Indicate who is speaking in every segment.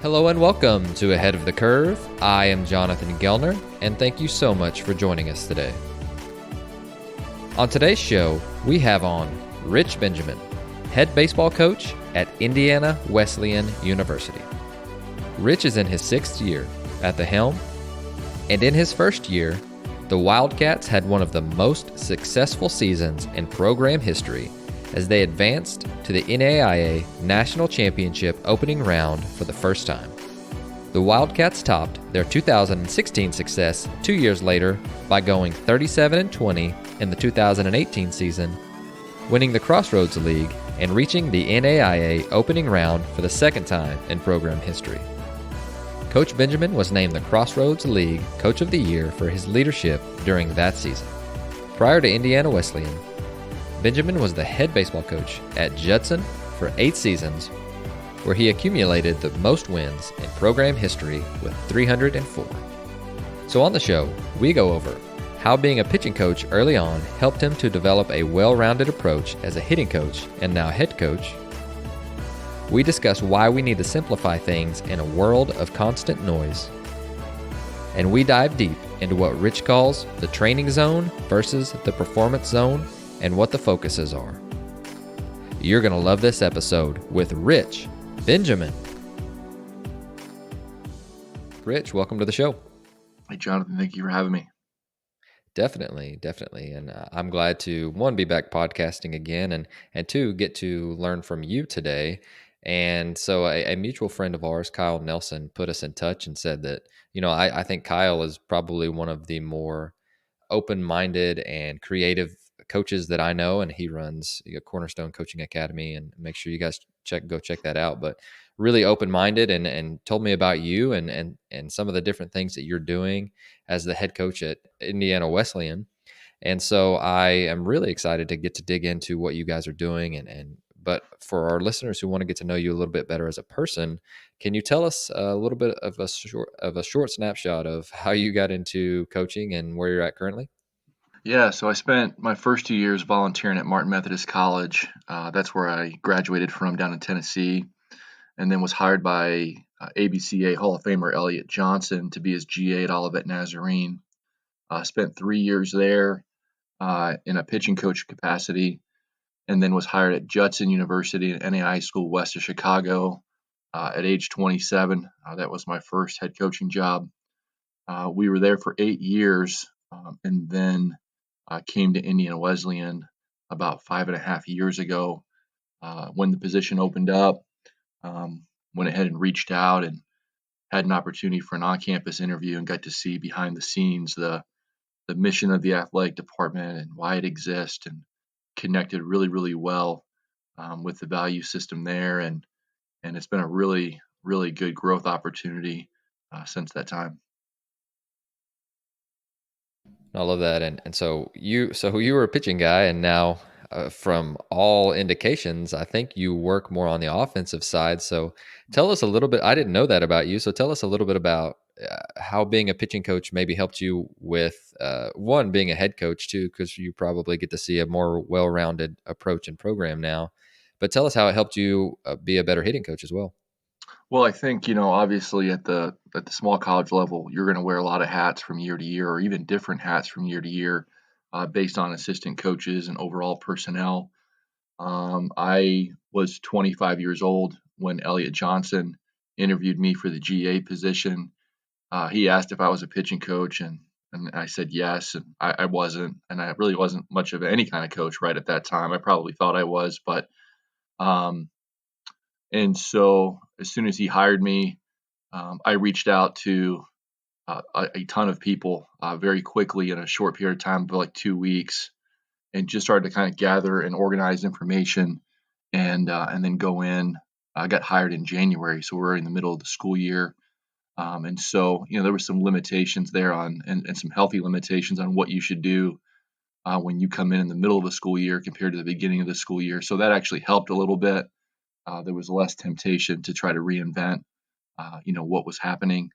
Speaker 1: Hello and welcome to Ahead of the Curve. I am Jonathan Gellner, and thank you so much for joining us today. On today's show, we have on Rich Benjamin, head baseball coach at Indiana Wesleyan University. Rich is in his 6th year at the helm, and in his first year, the Wildcats had one of the most successful seasons in program history as they advanced to the NAIA National Championship Opening Round for the first time. The Wildcats topped their 2016 success 2 years later by going 37-20 in the 2018 season, winning the Crossroads League and reaching the NAIA Opening Round for the second time in program history. Coach Benjamin was named the Crossroads League Coach of the Year for his leadership during that season. Prior to Indiana Wesleyan, Benjamin was the head baseball coach at Judson for 8 seasons, where he accumulated the most wins in program history with 304. So on the show, we go over how being a pitching coach early on helped him to develop a well-rounded approach as a hitting coach and now head coach. We discuss why we need to simplify things in a world of constant noise. And we dive deep into what Rich calls the training zone versus the performance zone and what the focuses are. You're going to love this episode with Rich Benjamin. Rich, welcome to the show.
Speaker 2: Hey, Jonathan, thank you for having me.
Speaker 1: Definitely. And I'm glad to, one, be back podcasting again, and two, get to learn from you today. And so a mutual friend of ours, Kyle Nelson, put us in touch and said that, I think Kyle is probably one of the more open-minded and creative coaches that I know, and he runs Cornerstone Coaching Academy, and make sure you guys go check that out. But really open-minded and told me about you and some of the different things that you're doing as the head coach at Indiana Wesleyan. And so I am really excited to get to dig into what you guys are doing. But for our listeners who want to get to know you a little bit better as a person, can you tell us a little bit of a short snapshot of how you got into coaching and where you're at currently?
Speaker 2: Yeah, so I spent my first 2 years volunteering at Martin Methodist College. That's where I graduated from down in Tennessee, and then was hired by ABCA Hall of Famer Elliot Johnson to be his GA at Olivet Nazarene. Spent 3 years there in a pitching coach capacity, and then was hired at Judson University, an NAIA school west of Chicago, at age 27. That was my first head coaching job. We were there for 8 years, and then came to Indiana Wesleyan about 5.5 years ago. When the position opened up, went ahead and reached out and had an opportunity for an on-campus interview and got to see behind the scenes the mission of the athletic department and why it exists, and connected really, really well with the value system there. And it's been a really, really good growth opportunity since that time.
Speaker 1: I love that. And so you were a pitching guy, and now from all indications, I think you work more on the offensive side. So tell us a little bit. I didn't know that about you. So tell us a little bit about how being a pitching coach maybe helped you with one, being a head coach too, because you probably get to see a more well-rounded approach and program now. But tell us how it helped you be a better hitting coach as well.
Speaker 2: Well, I think, obviously at the small college level, you're going to wear a lot of hats from year to year, or even different hats from year to year, based on assistant coaches and overall personnel. I was 25 years old when Elliot Johnson interviewed me for the GA position. He asked if I was a pitching coach, and I said yes, and I wasn't, and I really wasn't much of any kind of coach right at that time. I probably thought I was, but um, and so as soon as he hired me, I reached out to a ton of people very quickly in a short period of time, for like 2 weeks, and just started to kind of gather and organize information, and then go in. I got hired in January, so we're in the middle of the school year, and so there were some limitations there and some healthy limitations on what you should do when you come in the middle of the school year compared to the beginning of the school year. So that actually helped a little bit. There was less temptation to try to reinvent, what was happening.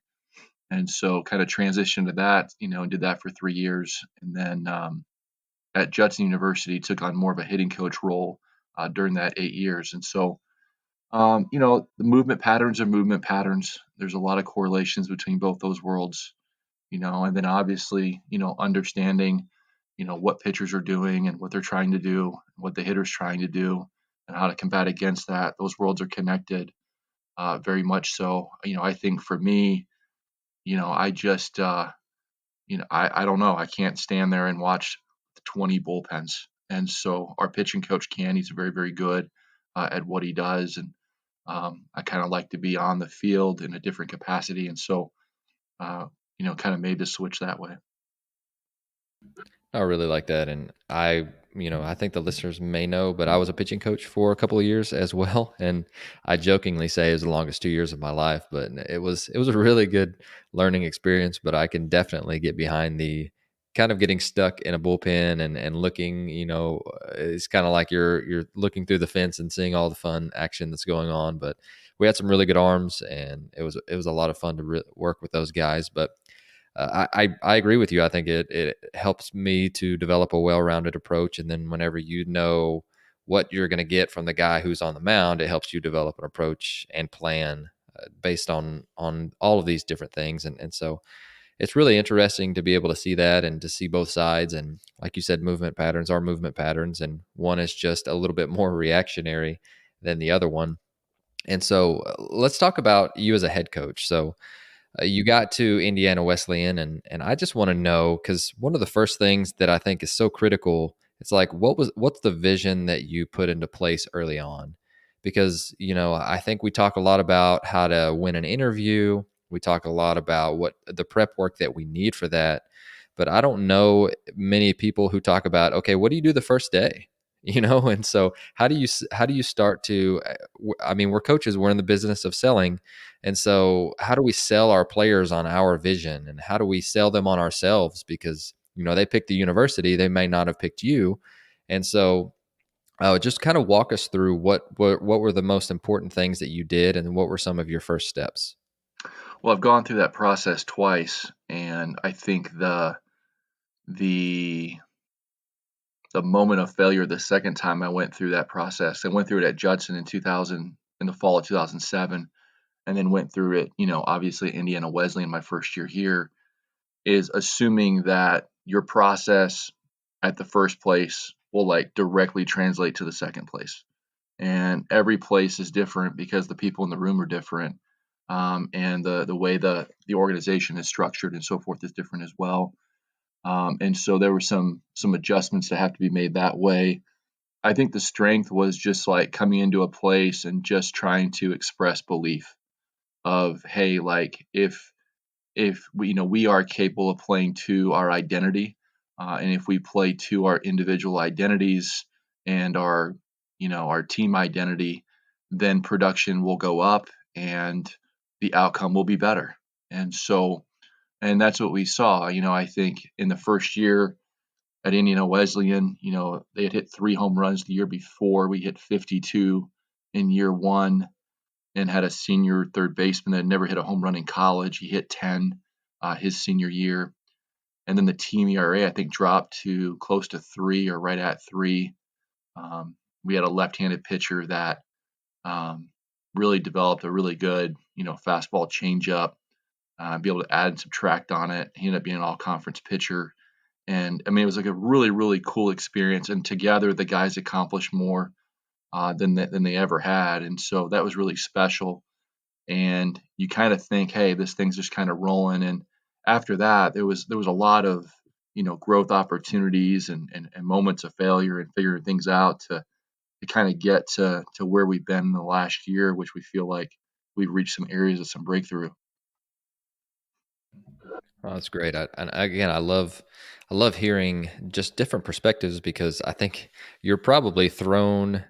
Speaker 2: And so kind of transitioned to that, and did that for 3 years. And then at Judson University, took on more of a hitting coach role during that 8 years. And so The movement patterns are movement patterns. There's a lot of correlations between both those worlds, and then obviously, understanding, what pitchers are doing and what they're trying to do, what the hitter's trying to do, and how to combat against that. Those worlds are connected, very much so. I think for me, I just, I don't know. I can't stand there and watch 20 bullpens. And so our pitching coach can. He's very, very good at what he does. And I kind of like to be on the field in a different capacity. And so, uh, kind of made the switch that way.
Speaker 1: I really like that. And I think the listeners may know, but I was a pitching coach for a couple of years as well. And I jokingly say it was the longest 2 years of my life, but it was a really good learning experience. But I can definitely get behind the kind of getting stuck in a bullpen and looking, it's kind of like you're looking through the fence and seeing all the fun action that's going on. But we had some really good arms, and it was a lot of fun to work with those guys. But I agree with you. I think it helps me to develop a well-rounded approach, and then whenever you know what you're going to get from the guy who's on the mound, it helps you develop an approach and plan based on all of these different things. And so it's really interesting to be able to see that and to see both sides. And like you said, movement patterns are movement patterns, and one is just a little bit more reactionary than the other one. And so let's talk about you as a head coach. So you got to Indiana Wesleyan, and I just want to know, because one of the first things that I think is so critical, it's like what's the vision that you put into place early on? Because I think we talk a lot about how to win an interview. We talk a lot about what the prep work that we need for that, but I don't know many people who talk about, okay, what do you do the first day? And so how do you start to? I mean, we're coaches. We're in the business of selling, and so, how do we sell our players on our vision, and how do we sell them on ourselves? Because they picked the university, they may not have picked you, and so just kind of walk us through what were the most important things that you did, and what were some of your first steps.
Speaker 2: Well, I've gone through that process twice, and I think the the moment of failure the second time I went through that process, I went through it at Judson in the fall of 2007, and then went through it, obviously Indiana Wesleyan my first year here, is assuming that your process at the first place will like directly translate to the second place. And every place is different because the people in the room are different. And the way the organization is structured and so forth is different as well. And so there were some adjustments that have to be made that way. I think the strength was just like coming into a place and just trying to express belief of, hey, like if we, we are capable of playing to our identity, and if we play to our individual identities and our team identity, then production will go up and the outcome will be better. And so, and that's what we saw. I think in the first year at Indiana Wesleyan, they had hit 3 home runs the year before. We hit 52 in year one, and had a senior third baseman that had never hit a home run in college. He hit 10 his senior year. And then the team ERA, I think, dropped to close to 3 or right at 3. We had a left-handed pitcher that really developed a really good, fastball changeup, be able to add and subtract on it. He ended up being an all-conference pitcher. And I mean, it was like a really, really cool experience. And together, the guys accomplished more than they ever had. And so that was really special. And you kind of think, hey, this thing's just kind of rolling. And after that, there was a lot of growth opportunities and moments of failure and figuring things out to kind of get to where we've been in the last year, which we feel like we've reached some areas of some breakthrough.
Speaker 1: Oh, that's great. And again, I love hearing just different perspectives, because I think you're probably thrown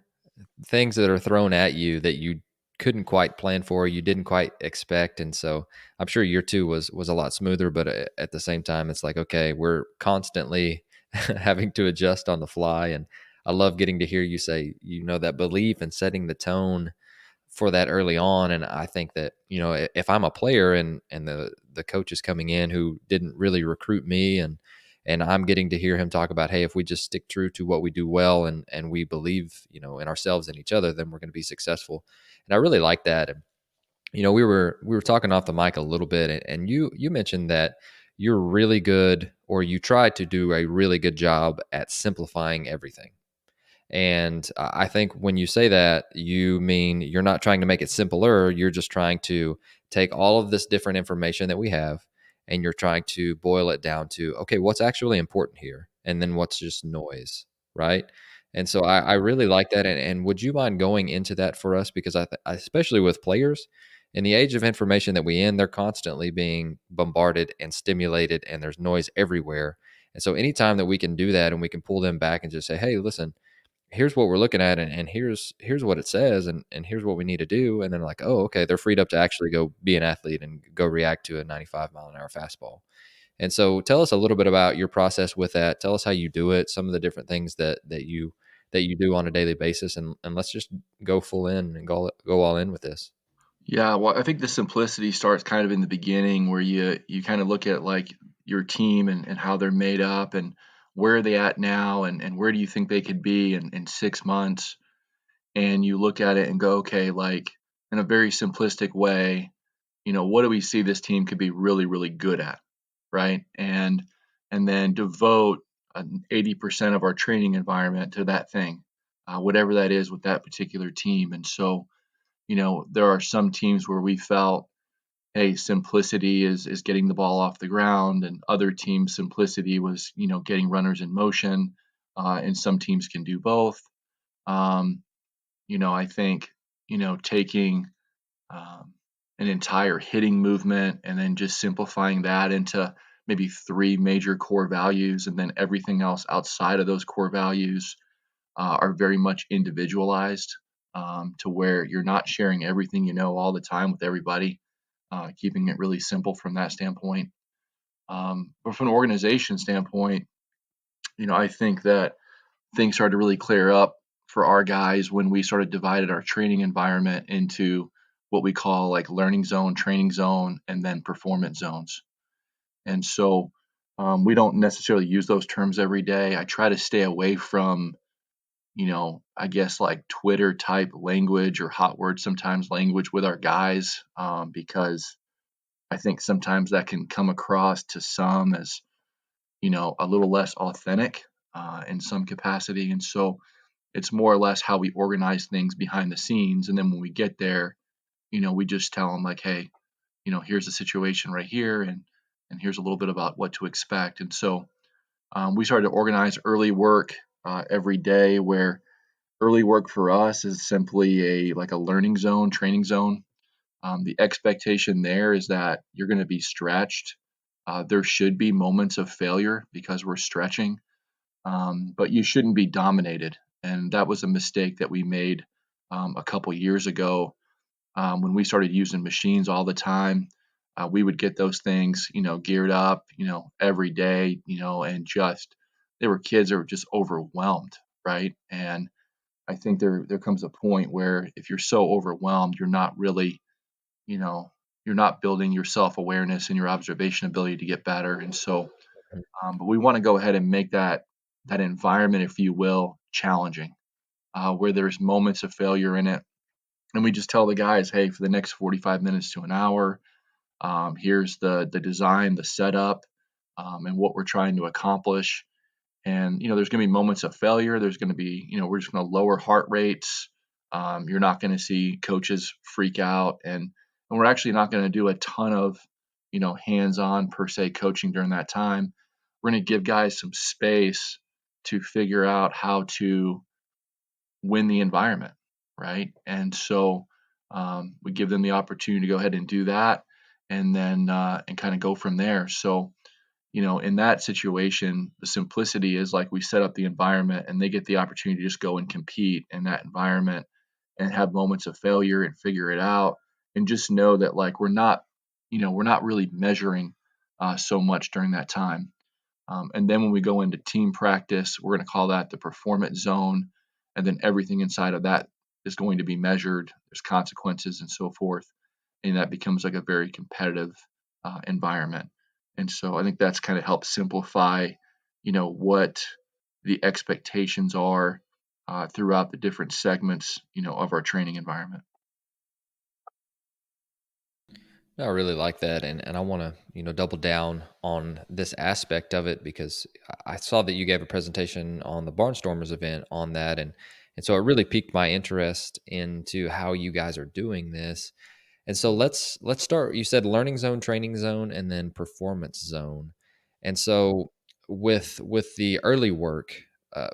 Speaker 1: things that are thrown at you that you couldn't quite plan for, you didn't quite expect. And so I'm sure year two was a lot smoother, but at the same time, it's like, okay, we're constantly having to adjust on the fly. And I love getting to hear you say, that belief and setting the tone for that early on. And I think that, if I'm a player and the coach is coming in who didn't really recruit me, and And I'm getting to hear him talk about, hey, if we just stick true to what we do well and we believe, in ourselves and each other, then we're going to be successful. And I really like that. And we were talking off the mic a little bit, and you mentioned that you're really good, or you try to do a really good job at simplifying everything. And I think when you say that, you mean you're not trying to make it simpler. You're just trying to take all of this different information that we have, and you're trying to boil it down to, okay, what's actually important here? And then what's just noise, right? And so I really like that. And would you mind going into that for us? Because especially with players in the age of information that we in, they're constantly being bombarded and stimulated, and there's noise everywhere. And so anytime that we can do that and we can pull them back and just say, hey, listen, here's what we're looking at, and here's what it says, and here's what we need to do, and then like, oh, okay, they're freed up to actually go be an athlete and go react to a 95-mile-an-hour fastball. And so tell us a little bit about your process with that. Tell us how you do it, some of the different things that you do on a daily basis, and let's just go full in and go all in with this.
Speaker 2: Yeah, well, I think the simplicity starts kind of in the beginning where you kind of look at like your team and how they're made up and where are they at now and where do you think they could be in 6 months. And you look at it and go, okay, like in a very simplistic way, what do we see this team could be really, really good at, right? And then devote 80% of our training environment to that thing, whatever that is with that particular team. And so, there are some teams where we felt, hey, simplicity is getting the ball off the ground, and other teams simplicity was, getting runners in motion. And some teams can do both. Um, I think, taking an entire hitting movement and then just simplifying that into maybe three major core values, and then everything else outside of those core values are very much individualized, to where you're not sharing everything all the time with everybody, keeping it really simple from that standpoint. But from an organization standpoint, I think that things started to really clear up for our guys when we started divided our training environment into what we call like learning zone, training zone, and then performance zones. And so we don't necessarily use those terms every day. I try to stay away from, I guess like Twitter type language or hot word sometimes language with our guys, because I think sometimes that can come across to some as, a little less authentic in some capacity. And so it's more or less how we organize things behind the scenes. And then when we get there, we just tell them like, hey, here's the situation right here, and here's a little bit about what to expect. And so we started to organize early work every day, where early work for us is simply a learning zone, training zone. The expectation there is that you're going to be stretched. There should be moments of failure because we're stretching, but you shouldn't be dominated. And that was a mistake that we made a couple years ago, when we started using machines all the time. We would get those things, geared up, every day, and just there were kids that were just overwhelmed, right? And I think there comes a point where if you're so overwhelmed, you're not really, you know, you're not building your self awareness and your observation ability to get better. And so, but we want to go ahead and make that environment, if you will, challenging, where there's moments of failure in it. And we just tell the guys, hey, for the next 45 minutes to an hour, here's the design, the setup, and what we're trying to accomplish. And there's going to be moments of failure. There's going to be, we're just going to lower heart rates. You're not going to see coaches freak out, and we're actually not going to do a ton of, hands-on per se coaching during that time. We're going to give guys some space to figure out how to win the environment, right? And so we give them the opportunity to go ahead and do that, and then and kind of go from there. So in that situation, the simplicity is like we set up the environment, and they get the opportunity to just go and compete in that environment and have moments of failure and figure it out, and just know that like we're not really measuring so much during that time. And then when we go into team practice, we're going to call that the performance zone. And then everything inside of that is going to be measured. There's consequences and so forth. And that becomes like a very competitive environment. And so I think that's kind of helped simplify what the expectations are throughout the different segments, of our training environment.
Speaker 1: I really like that, and I want to double down on this aspect of it because I saw that you gave a presentation on the Barnstormers event on that, and so it really piqued my interest into how you guys are doing this. And so let's start. You said learning zone, training zone, and then performance zone. And so with the early work,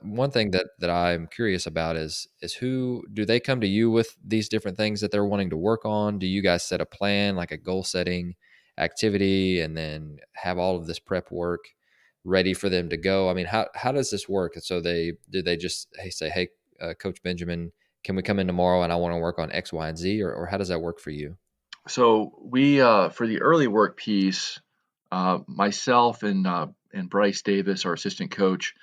Speaker 1: one thing that I'm curious about is who do they come to you with these different things that they're wanting to work on? Do you guys set a plan, like a goal setting activity, and then have all of this prep work ready for them to go? I mean, how does this work? So they just say, hey, Coach Benjamin, can we come in tomorrow and I want to work on X, Y, and Z, or how does that work for you?
Speaker 2: So we, for the early work piece, myself and Bryce Davis, our assistant coach,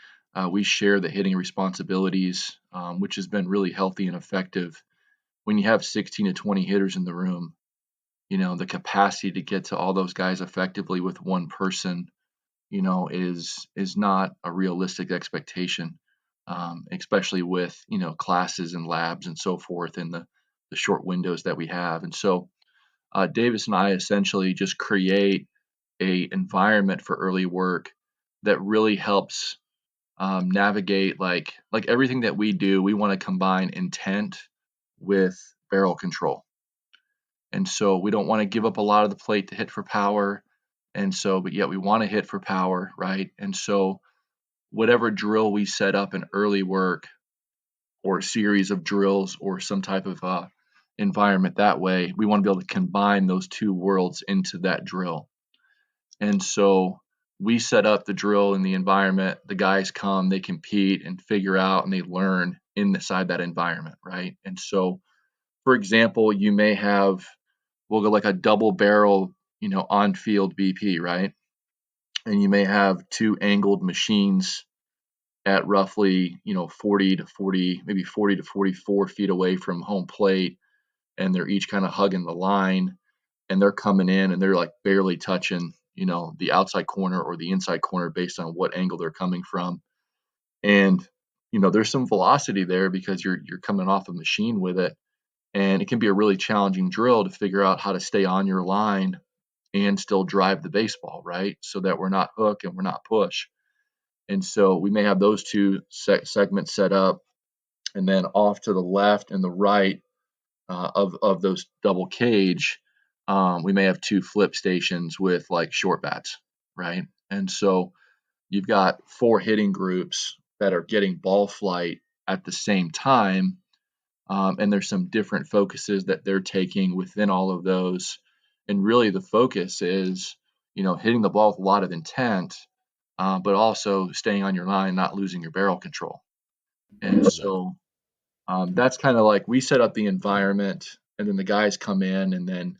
Speaker 2: we share the hitting responsibilities, which has been really healthy and effective. When you have 16 to 20 hitters in the room, the capacity to get to all those guys effectively with one person, is not a realistic expectation, especially with classes and labs and so forth in the short windows that we have. And so Davis and I essentially just create a environment for early work that really helps navigate like everything that we do. We want to combine intent with barrel control, and so we don't want to give up a lot of the plate to hit for power, and so but yet we want to hit for power, right? And so whatever drill we set up in early work or a series of drills or some type of environment that way, we want to be able to combine those two worlds into that drill. And so we set up the drill in the environment. The guys come, they compete and figure out and they learn inside that environment, right? And so, for example, you may have, we'll go like a double barrel, on field BP, right? And you may have two angled machines at roughly, 40 to 40, maybe 40 to 44 feet away from home plate. And they're each kind of hugging the line and they're coming in and they're like barely touching, the outside corner or the inside corner based on what angle they're coming from. And, there's some velocity there because you're coming off a machine with it. And it can be a really challenging drill to figure out how to stay on your line and still drive the baseball, right? So that we're not hook and we're not push. And so we may have those two segments set up, and then off to the left and the right of those double cage, we may have two flip stations with like short bats, right? And so you've got four hitting groups that are getting ball flight at the same time, and there's some different focuses that they're taking within all of those. And really, the focus is, hitting the ball with a lot of intent, but also staying on your line, not losing your barrel control.
Speaker 1: I
Speaker 2: And
Speaker 1: love that.
Speaker 2: so that's kind of like we set up the environment, and then the guys come in, and then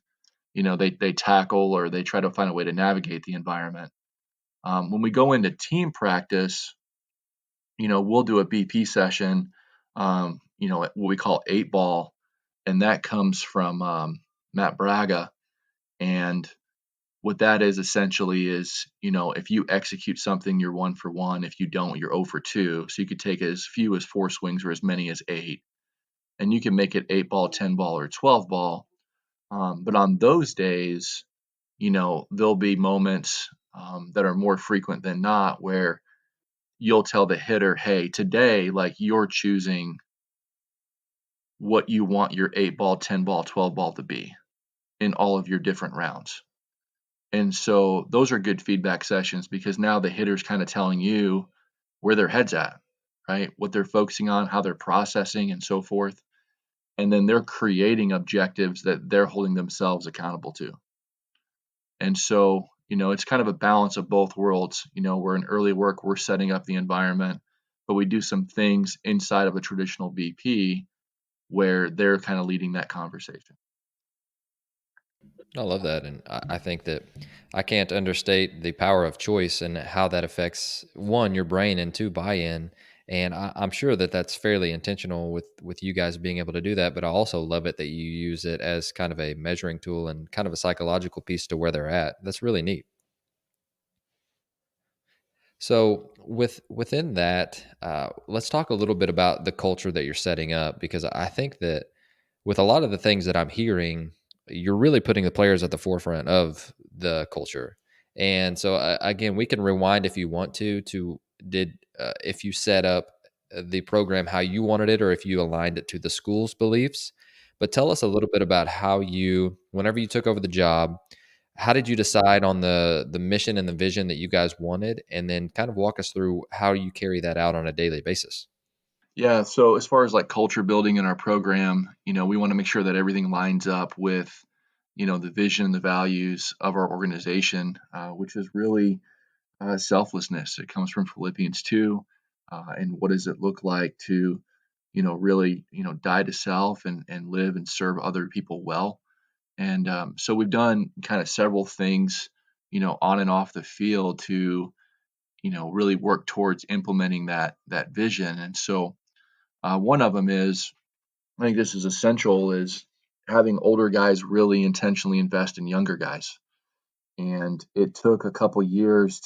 Speaker 2: they tackle or they try to find a way to navigate the environment. When we go into team practice, we'll do a BP session, what we call 8 ball, and that comes from Matt Braga. And what that is essentially is, if you execute something, you're 1 for 1. If you don't, you're 0 for 2. So you could take as few as 4 swings or as many as 8. And you can make it 8 ball, 10 ball, or 12 ball. But on those days, there'll be moments that are more frequent than not where you'll tell the hitter, hey, today, like you're choosing what you want your 8 ball, 10 ball, 12 ball to be in all of your different rounds. And so those are good feedback sessions because now the hitter's kind of telling you where their head's at, right? What they're focusing on, how they're processing, and so forth. And then they're creating objectives that they're holding themselves accountable to. And so, it's kind of a balance of both worlds. We're in early work, we're setting up the environment, but we do some things inside of a traditional BP where they're kind of leading that conversation.
Speaker 1: I love that. And I think that I can't understate the power of choice and how that affects one, your brain, and two, buy in. And I'm sure that that's fairly intentional with you guys being able to do that. But I also love it that you use it as kind of a measuring tool and kind of a psychological piece to where they're at. That's really neat. So within that, let's talk a little bit about the culture that you're setting up, because I think that with a lot of the things that I'm hearing, you're really putting the players at the forefront of the culture. And so again, we can rewind if you want to did if you set up the program how you wanted it, or if you aligned it to the school's beliefs. But tell us a little bit about how you, whenever you took over the job, how did you decide on the mission and the vision that you guys wanted, and then kind of walk us through how you carry that out on a daily basis?
Speaker 2: Yeah, so as far as like culture building in our program, we want to make sure that everything lines up with, the vision and the values of our organization, which is really selflessness. It comes from Philippians 2. And what does it look like to, really, die to self and live and serve other people well? And so we've done kind of several things, on and off the field to, really work towards implementing that vision. And so one of them is, I think this is essential, is having older guys really intentionally invest in younger guys. And it took a couple years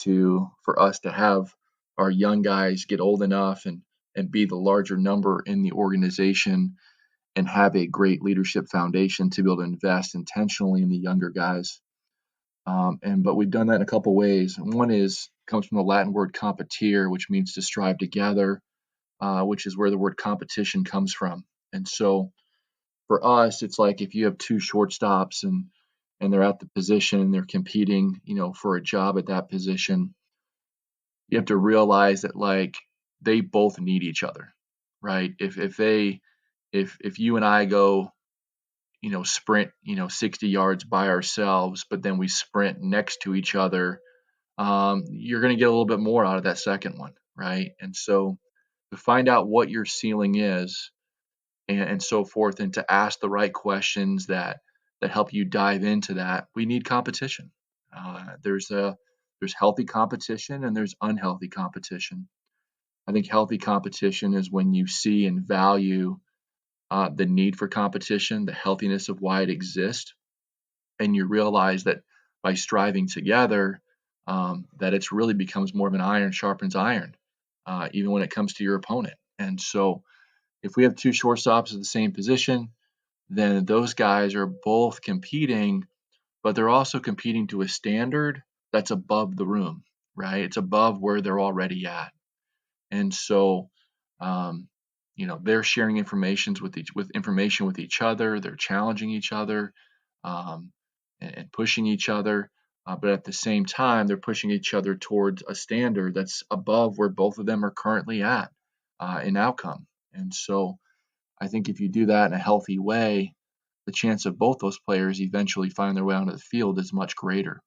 Speaker 2: for us to have our young guys get old enough and be the larger number in the organization and have a great leadership foundation to be able to invest intentionally in the younger guys. But we've done that in a couple ways. And one is comes from the Latin word competire, which means to strive together, which is where the word competition comes from. And so for us, it's like if you have two shortstops and they're at the position and they're competing, for a job at that position, you have to realize that like they both need each other, right? If you and I go, sprint, 60 yards by ourselves, but then we sprint next to each other, you're going to get a little bit more out of that second one, right? And so to find out what your ceiling is and so forth, and to ask the right questions that help you dive into that, we need competition. There's healthy competition and there's unhealthy competition. I think healthy competition is when you see and value the need for competition, the healthiness of why it exists, and you realize that by striving together, that it's really becomes more of an iron sharpens iron, even when it comes to your opponent. And so, if we have two shortstops at the same position, then those guys are both competing, but they're also competing to a standard that's above the room, right? It's above where they're already at. And so, um, they're sharing information with each other. They're challenging each other, um, and pushing each other. But at the same time, they're pushing each other towards a standard that's above where both of them are currently at in outcome. And so, I think if you do that in a healthy way, the chance of both those players eventually finding their way onto the field is much greater.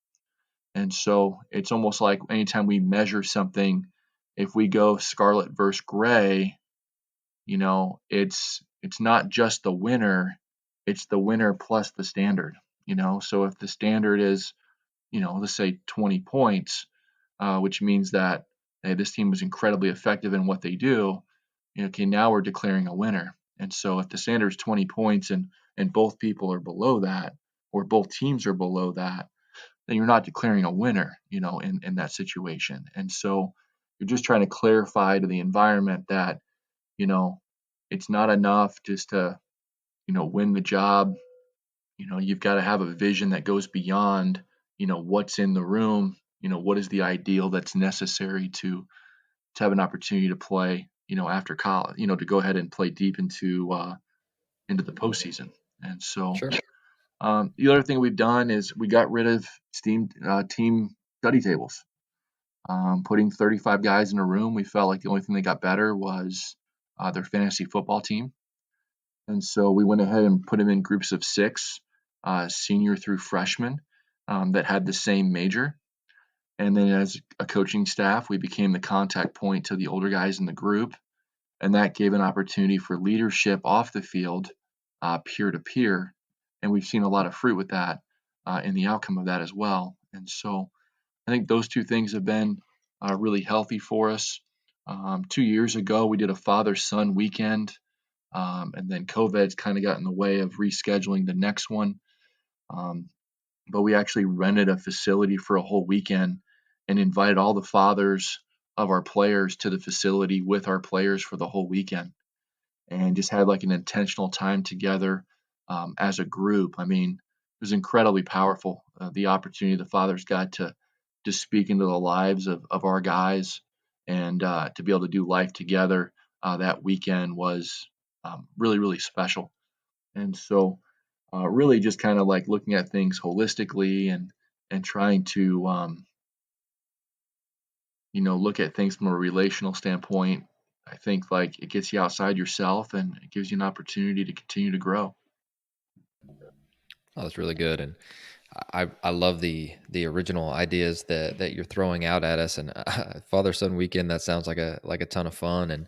Speaker 2: And so it's almost like anytime we measure something, if we go scarlet versus gray, it's not just the winner, it's the winner plus the standard. So if the standard is, let's say 20 points, which means that, hey, this team was incredibly effective in what they do. Okay, now we're declaring a winner. And so if the standard is 20 points and both people are below that, or both teams are below that, then you're not declaring a winner, in that situation. And so you're just trying to clarify to the environment that, you know, it's not enough just to, win the job. You've got to have a vision that goes beyond, what's in the room, what is the ideal that's necessary to have an opportunity to play, after college, to go ahead and play deep into the postseason. And so
Speaker 1: Sure.
Speaker 2: the other thing we've done is we got rid of team study tables. Putting 35 guys in a room, we felt like the only thing that got better was their fantasy football team. And so we went ahead and put them in groups of six, senior through freshman, that had the same major. And then as a coaching staff, we became the contact point to the older guys in the group. And that gave an opportunity for leadership off the field, peer to peer. And we've seen a lot of fruit with that in the outcome of that as well. And so I think those two things have been really healthy for us. 2 years ago, we did a father-son weekend, and then COVID's kind of got in the way of rescheduling the next one. Um, but we actually rented a facility for a whole weekend and invited all the fathers of our players to the facility with our players for the whole weekend, and just had like an intentional time together as a group. I mean, it was incredibly powerful. The opportunity the fathers got to speak into the lives of our guys, and to be able to do life together that weekend was really, really special. And so, really just kind of like looking at things holistically, and trying to look at things from a relational standpoint. I think like it gets you outside yourself, and it gives you an opportunity to continue to grow.
Speaker 1: Oh, that's really good, and I love the original ideas that you're throwing out at us. And Father Son Weekend, that sounds like a ton of fun.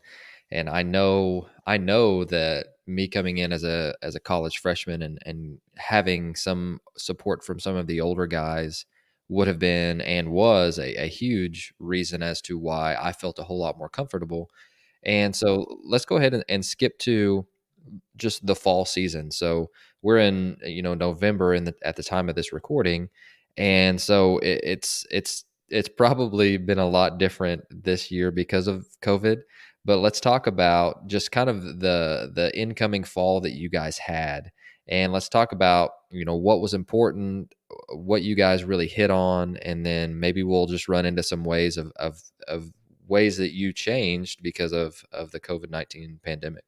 Speaker 1: And I know that me coming in as a college freshman and having some support from some of the older guys would have been and was a huge reason as to why I felt a whole lot more comfortable. And so let's go ahead and skip to just the fall season. So we're in November at the time of this recording, and so it's probably been a lot different this year because of COVID. But let's talk about just kind of the incoming fall that you guys had, and let's talk about what was important, what you guys really hit on, and then maybe we'll just run into some ways of ways that you changed because of the COVID-19 pandemic.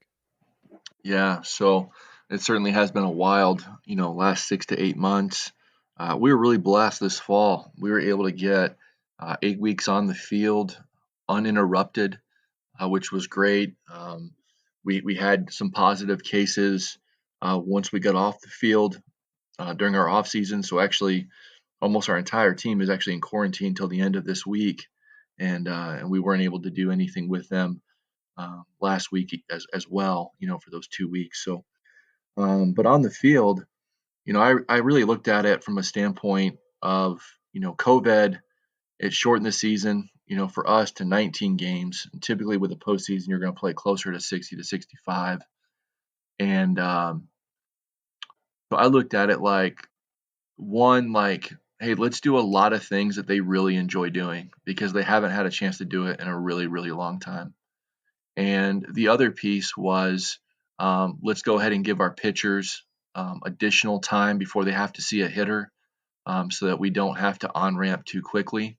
Speaker 2: Yeah, so it certainly has been a wild, last 6 to 8 months. We were really blessed this fall. We were able to get 8 weeks on the field uninterrupted, which was great. We had some positive cases once we got off the field during our off season. So actually, almost our entire team is actually in quarantine till the end of this week, and we weren't able to do anything with them last week as well. For those 2 weeks. So, but on the field, I really looked at it from a standpoint of COVID. It shortened the season, for us to 19 games. And typically with a postseason, you're going to play closer to 60 to 65. And so I looked at it like, one, like, hey, let's do a lot of things that they really enjoy doing because they haven't had a chance to do it in a really, really long time. And the other piece was, let's go ahead and give our pitchers additional time before they have to see a hitter, so that we don't have to on ramp too quickly.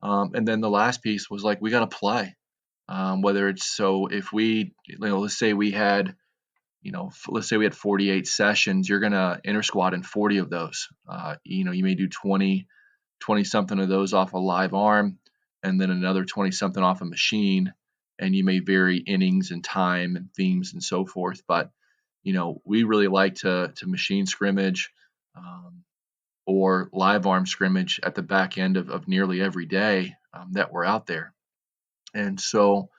Speaker 2: And then the last piece was like, we got to play. Whether it's so if we, let's say we had, let's say we had 48 sessions, you're going to inter squad in 40 of those. You may do 20 something of those off a live arm, and then another 20 something off a machine. And you may vary innings and time and themes and so forth. But, we really like to machine scrimmage, or live arm scrimmage at the back end of nearly every day that we're out there. And so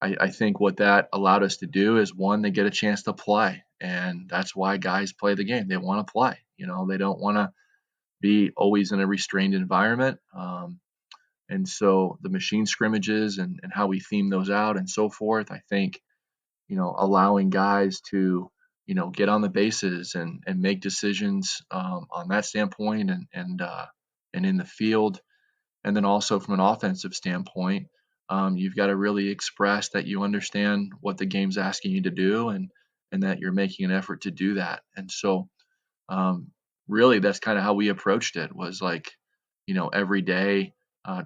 Speaker 2: I think what that allowed us to do is, one, they get a chance to play. And that's why guys play the game. They want to play. They don't want to be always in a restrained environment. And so the machine scrimmages, and how we theme those out and so forth, I think, allowing guys to, get on the bases and make decisions on that standpoint, and in the field. And then also from an offensive standpoint, you've got to really express that you understand what the game's asking you to do, and that you're making an effort to do that. And so, um, really, that's kind of how we approached it, was like, every day,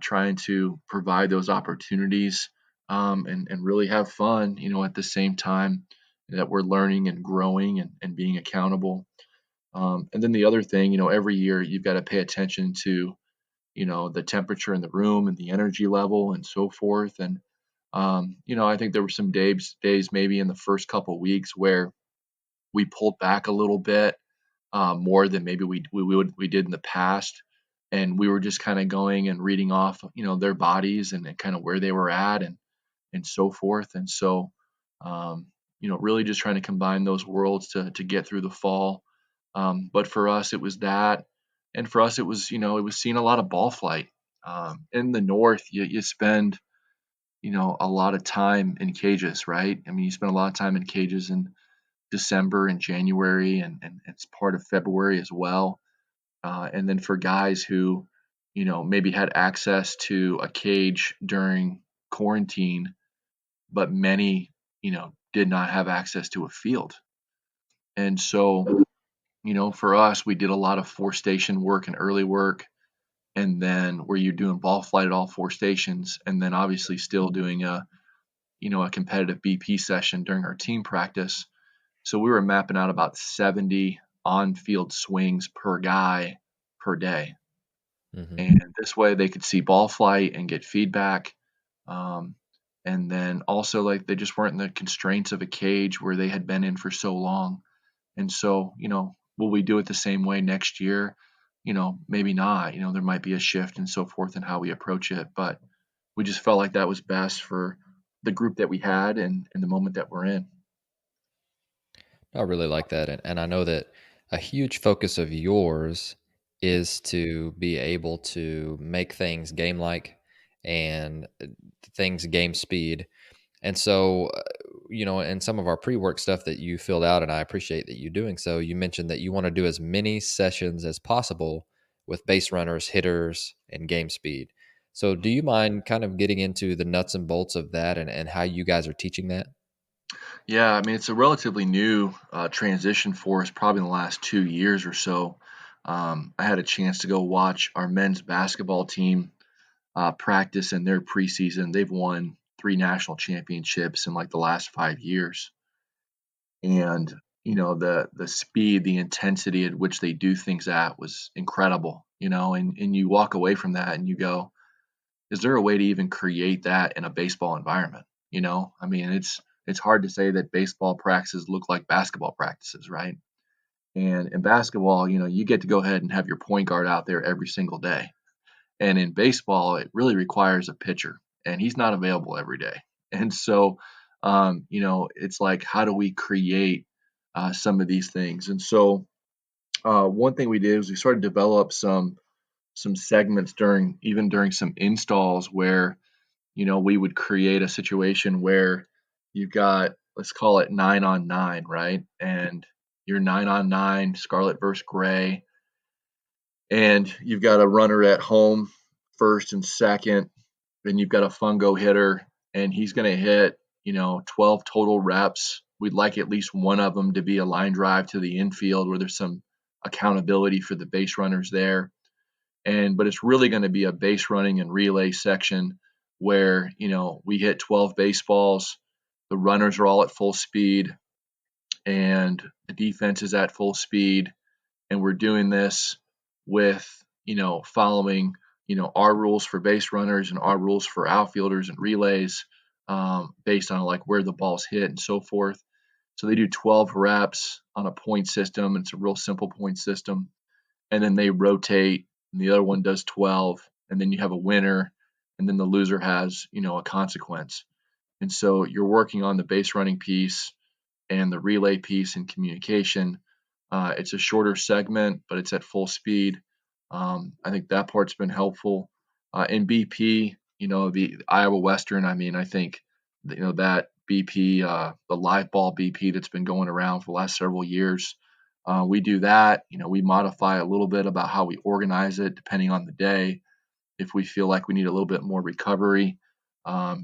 Speaker 2: trying to provide those opportunities, and really have fun, at the same time that we're learning and growing, and being accountable. And then the other thing, every year you've got to pay attention to, the temperature in the room and the energy level and so forth. And, I think there were some days maybe in the first couple weeks where we pulled back a little bit, more than maybe we did in the past, and we were just kind of going and reading off, their bodies, and kind of where they were at, and so forth. And so, really just trying to combine those worlds to get through the fall. But for us, it was that, and for us, it was seeing a lot of ball flight. In the north, you spend, a lot of time in cages, right? I mean, you spend a lot of time in cages in December and January, and it's part of February as well. And then for guys who, maybe had access to a cage during quarantine, but many, did not have access to a field. And so, for us, we did a lot of four station work and early work, and then where you're doing ball flight at all four stations, and then obviously still doing a competitive BP session during our team practice. So we were mapping out about 70 on-field swings per guy per day.
Speaker 1: Mm-hmm.
Speaker 2: And this way they could see ball flight and get feedback. Um, and then also, like, they just weren't in the constraints of a cage where they had been in for so long. And so, will we do it the same way next year? Maybe not. There might be a shift and so forth in how we approach it, but we just felt like that was best for the group that we had and the moment that we're in.
Speaker 1: I really like that. And I know that a huge focus of yours is to be able to make things game like and things game speed. And so, in some of our pre work stuff that you filled out, and I appreciate that you doing so, you mentioned that you want to do as many sessions as possible with base runners, hitters, and game speed. So, do you mind kind of getting into the nuts and bolts of that and how you guys are teaching that?
Speaker 2: Yeah, I mean, it's a relatively new transition for us, probably in the last 2 years or so. I had a chance to go watch our men's basketball team practice in their preseason. They've won three national championships in like the last 5 years. And, the speed, the intensity at which they do things at was incredible, and you walk away from that and you go, is there a way to even create that in a baseball environment? I mean, it's hard to say that baseball practices look like basketball practices, right? And in basketball, you get to go ahead and have your point guard out there every single day. And in baseball, it really requires a pitcher, and he's not available every day. And so, it's like, how do we create some of these things? And so, one thing we did is we started to develop some segments during some installs where we would create a situation where you've got, let's call it 9-on-9, right? And you're 9-on-9, Scarlet versus Gray, and you've got a runner at home, first and second, and you've got a fungo hitter, and he's going to hit, 12 total reps. We'd like at least one of them to be a line drive to the infield where there's some accountability for the base runners there. But it's really going to be a base running and relay section where, we hit 12 baseballs, the runners are all at full speed, and the defense is at full speed. And we're doing this with, following, our rules for base runners and our rules for outfielders and relays, based on like where the ball's hit and so forth. So they do 12 reps on a point system. It's a real simple point system. And then they rotate, and the other one does 12, and then you have a winner, and then the loser has, a consequence. And so you're working on the base running piece and the relay piece and communication. It's a shorter segment, but it's at full speed. I think that part's been helpful. In BP, the Iowa Western, I mean, I think, that BP, the live ball BP that's been going around for the last several years, we do that. We modify a little bit about how we organize it depending on the day. If we feel like we need a little bit more recovery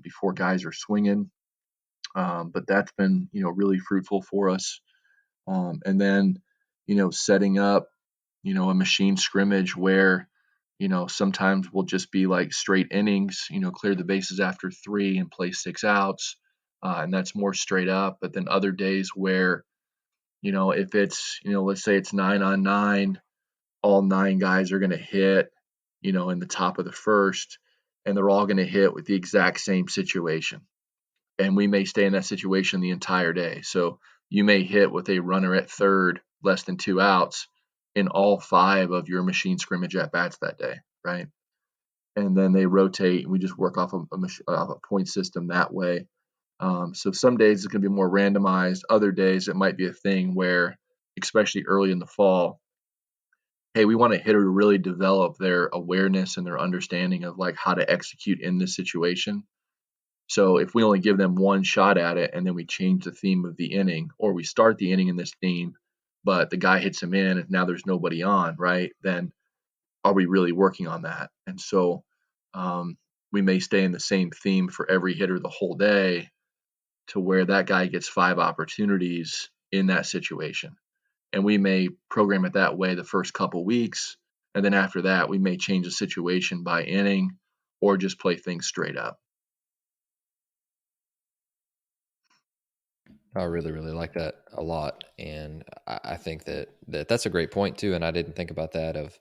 Speaker 2: before guys are swinging, but that's been, really fruitful for us. And then, setting up, a machine scrimmage where, sometimes we'll just be like straight innings, clear the bases after three and play 6 outs. And that's more straight up. But then other days where, if it's, let's say it's 9-on-9, all 9 guys are going to hit, in the top of the first, and they're all going to hit with the exact same situation. And we may stay in that situation the entire day. So you may hit with a runner at third, less than 2 outs in all 5 of your machine scrimmage at bats that day, right? And then they rotate, and we just work off a point system that way. So some days it's going to be more randomized. Other days it might be a thing where, especially early in the fall, hey, we want a hitter to really develop their awareness and their understanding of like how to execute in this situation. So if we only give them one shot at it and then we change the theme of the inning, or we start the inning in this theme, but the guy hits him in and now there's nobody on, right? Then are we really working on that? And so we may stay in the same theme for every hitter the whole day to where that guy gets 5 opportunities in that situation. And we may program it that way the first couple weeks. And then after that, we may change the situation by inning or just play things straight up.
Speaker 1: I really, really like that a lot. And I think that's a great point too. And I didn't think about that, of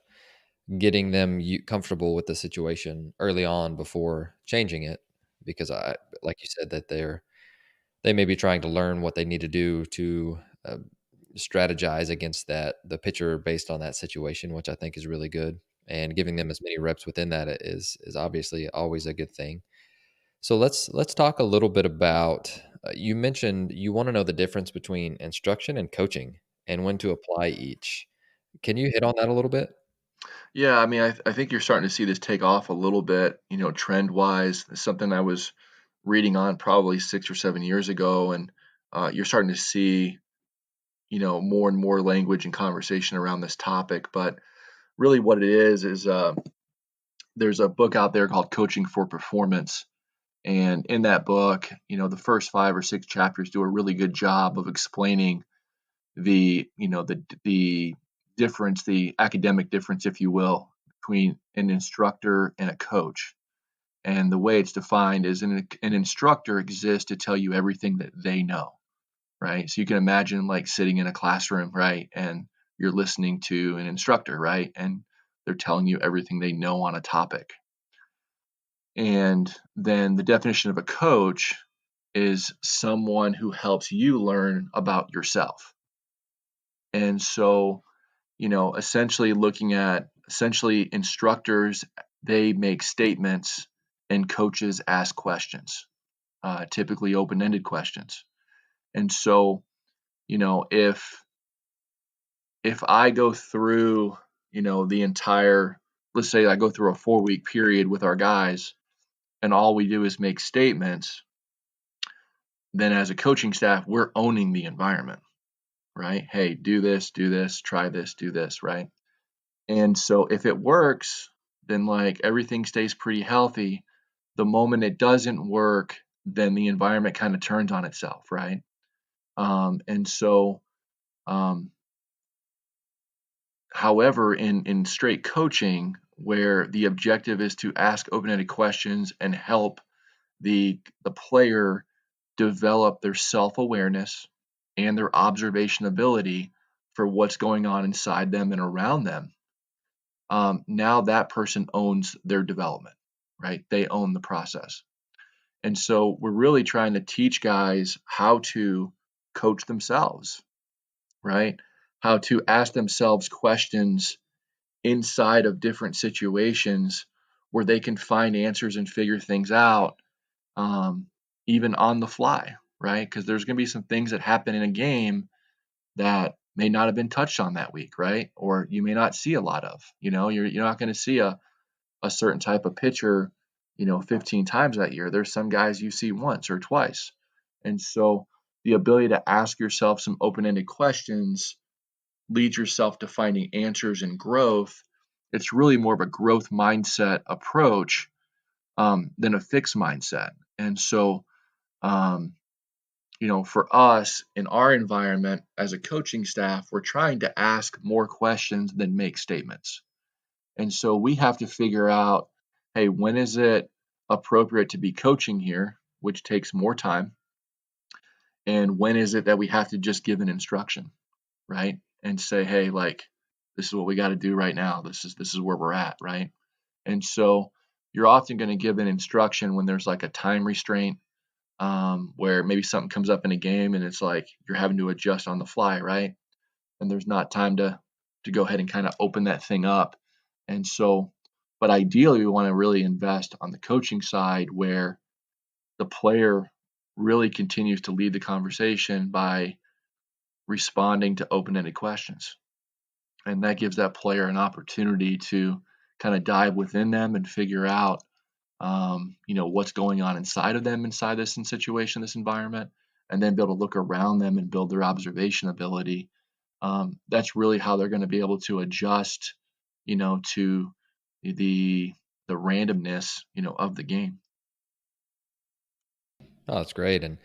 Speaker 1: getting them comfortable with the situation early on before changing it, because like you said, that they may be trying to learn what they need to do to strategize against the pitcher based on that situation, which I think is really good. And giving them as many reps within that is obviously always a good thing. So let's talk a little bit about. You mentioned you want to know the difference between instruction and coaching and when to apply each. Can you hit on that a little bit?
Speaker 2: Yeah, I mean, I think you're starting to see this take off a little bit, trend wise. It's something I was reading on probably 6 or 7 years ago, and you're starting to see, more and more language and conversation around this topic. But really, what it is there's a book out there called Coaching for Performance, and in that book, the first 5 or 6 chapters do a really good job of explaining the difference, the academic difference, if you will, between an instructor and a coach. And the way it's defined is an instructor exists to tell you everything that they know, right? So you can imagine like sitting in a classroom, right? And you're listening to an instructor, right? And they're telling you everything they know on a topic. And then the definition of a coach is someone who helps you learn about yourself. And so, essentially looking at instructors, they make statements and coaches ask questions, typically open-ended questions. And so, if I go through, the entire, let's say I go through a 4-week period with our guys and all we do is make statements, then as a coaching staff, we're owning the environment, right? Hey, do this, try this, do this, right? And so if it works, then like everything stays pretty healthy. The moment it doesn't work, then the environment kind of turns on itself, right? And so, um, however, in straight coaching, where the objective is to ask open-ended questions and help the player develop their self-awareness and their observation ability for what's going on inside them and around them, now that person owns their development, right? They own the process. And so we're really trying to teach guys how to coach themselves, right? How to ask themselves questions inside of different situations where they can find answers and figure things out, um, even on the fly, right? Because there's going to be some things that happen in a game that may not have been touched on that week, right? Or you may not see a lot of. You're not going to see a certain type of pitcher, 15 times that year. There's some guys you see once or twice. And so the ability to ask yourself some open-ended questions leads yourself to finding answers and growth. It's really more of a growth mindset approach, than a fixed mindset. And so, um, for us in our environment as a coaching staff, we're trying to ask more questions than make statements. And so we have to figure out, hey, when is it appropriate to be coaching here, which takes more time? And when is it that we have to just give an instruction, right? And say, hey, like, this is what we got to do right now. This is where we're at, right? And so you're often going to give an instruction when there's like a time restraint, where maybe something comes up in a game and it's like you're having to adjust on the fly, right? And there's not time to go ahead and kind of open that thing up. And so, but ideally, we want to really invest on the coaching side where the player really continues to lead the conversation by responding to open-ended questions. And that gives that player an opportunity to kind of dive within them and figure out, what's going on inside of them, inside this situation, this environment, and then be able to look around them and build their observation ability. That's really how they're going to be able to adjust, to the randomness, of the game.
Speaker 1: Oh, that's great. And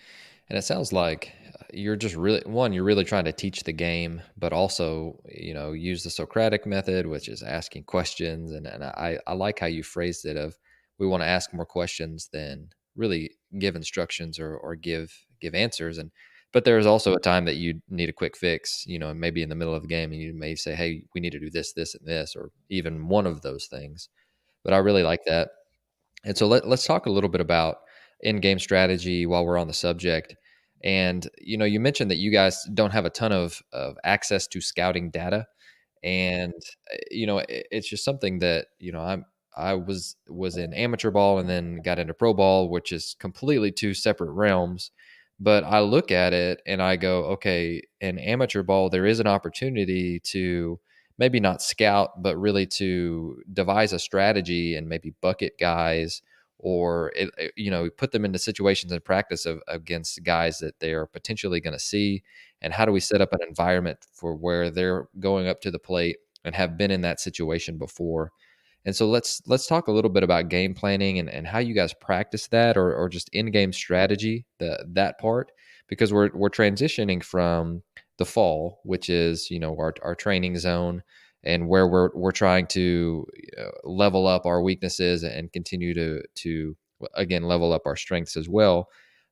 Speaker 1: it sounds like you're just you're really trying to teach the game, but also, use the Socratic method, which is asking questions. And I like how you phrased it of we want to ask more questions than really give instructions or give answers. But there's also a time that you need a quick fix, and maybe in the middle of the game and you may say, hey, we need to do this, this, and this, or even one of those things. But I really like that. And so let's talk a little bit about in-game strategy while we're on the subject. And you mentioned that you guys don't have a ton of access to scouting data, and it's just something that I was in amateur ball and then got into pro ball, which is completely two separate realms. But I look at it and I go, okay, in amateur ball there is an opportunity to maybe not scout, but really to devise a strategy and maybe bucket guys, or put them into situations in practice against guys that they are potentially going to see. And how do we set up an environment for where they're going up to the plate and have been in that situation before? And so let's talk a little bit about game planning and how you guys practice that, or just in-game strategy, that part, because we're transitioning from the fall, which is our training zone, and where we're trying to level up our weaknesses and continue to again level up our strengths as well.